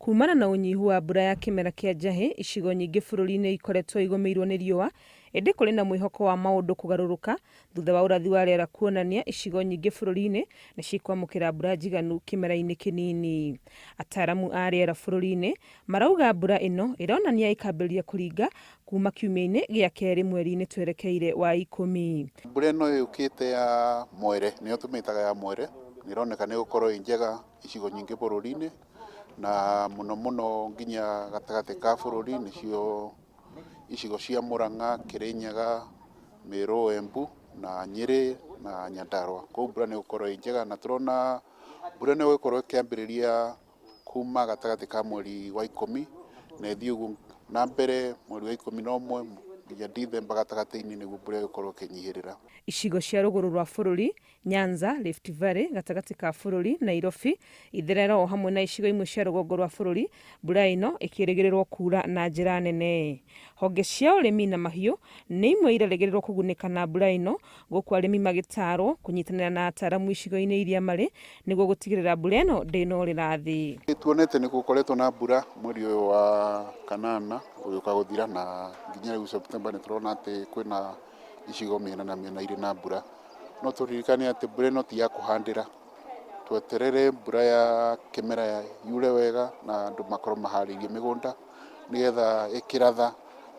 Kumana na unyihu wa mbura ya kimera kia njahi, icigo nyingĩ bũrũri-inĩ ikoretwo igũmĩirwo nĩ riũa, ĩndĩ kũrĩ na mwĩhoko wa maũndũ kũgarũrũka thutha wa ũrathi wa rĩera kuonania icigo nyingĩ bũrũri-inĩ nĩ cikwamũkĩra mbura njiganu kĩmera-inĩ kĩnini. Ataaramu a rĩera bũrũri-inĩ marauga mbura ĩno ĩronania ĩkambĩrĩria kũringa kuma kiumia-inĩ gĩa kerĩ mweri-inĩ twerekeire wa ikũmi. Mbura ĩno yũkĩte ya mwere, nĩyo tũmĩtaga ya mwere, nĩ ĩroneka nĩ gũkorwo ĩ njega icigo nyingĩ bũrũri-inĩ, na mũno mũno nginya gatagatĩ ka bũrũri nĩcio icigo cia Mũrang'a, Kĩrĩnyaga, Meru, Embu na Nyĩrĩ na Nyandarua. Kũguo mbura nĩ gũkorwo ĩ njega na tũrona mbura nĩ gũkorwo ĩkĩambĩrĩria kuma gatagatĩ ka mweri wa ikũmi na ĩthiĩ ũguo na mbere mweri wa ikũmi na ũmwe nginya Dithemba gatagatĩ-inĩ nĩguo mbura ĩgũkorwo ĩkĩnyihĩrĩra. Icigo cia rũgũrũ rwa bũrũri, Nyanza, Rift Valley, gatagatĩ ka bũrũri, Nairobi, Itherero hamwe na icigo imwe cia rũgongo rwa bũrũri, mbura ĩno ĩkĩrĩgĩrĩrwo kura na njĩra nene. Honge cia ũrĩmi na mahiũ nĩ imwe irerĩgĩrĩrwo kũgunĩka na mbura ĩno, gũkũ arĩmi magĩtarwo kũnyitanĩra na ataaramu icigo-inĩ iria marĩ nĩguo gũtigĩrĩra mbura ĩno ndĩnorĩra thĩ. Tuonete nĩ gũkoretwo na mbura mweri ũyũ wa kanana ũgĩũka gũthira na nginya rĩu September nĩ tũrona atĩ kwĩna icigo mĩena na mĩena irĩ na mbura. No tũririkane atĩ mbura ĩno ti ya kũhandĩra, tweterere mbura ya kĩmera yure wega na andũ makorwo maharĩirie mĩgũnda nĩgetha ĩkĩratha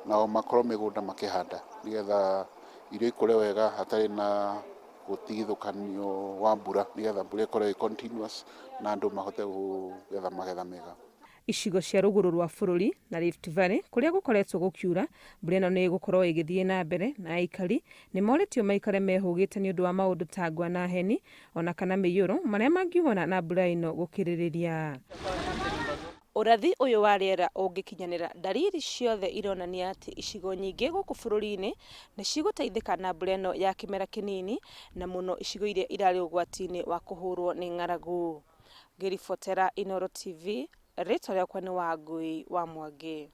nao makorwo mĩgũnda makĩhanda nĩgetha irio ikũre wega hatarĩ na gũtigithũkanio wa mbura, nĩgetha mbura ĩkorwo ĩ continuous na andũ mahote kũgetha magetha mega. Icigo cia rũgũrũ rwa bũrũri na Rift Valley kũrĩa gũkoretwo gũkiura, mbura ĩno nĩ ĩgũkorwo ĩgĩthiĩ na mbere na aikari nĩ moretio maikare mehũgĩte nĩ ũndũ wa maũndũ ta ngwa na heni ona kana mĩiyũro marĩa mangiumana na mbura ĩno gũkĩrĩrĩria. Ũrathi ũyũ wa rĩera ũngĩkinyanĩra, ndariri ciothe ironania atĩ icigo nyingĩ gũkũ bũrũri-inĩ nĩ cigũteithĩka na mbura ĩno ya kĩmera kĩnini, na mũno icigo iria irarĩ ũgwati-inĩ wa kũhũrwo nĩ ng'aragu. Ngĩribotera Inooro TV, rĩtwa rĩakwa nĩ Wangũi wa Mwangi.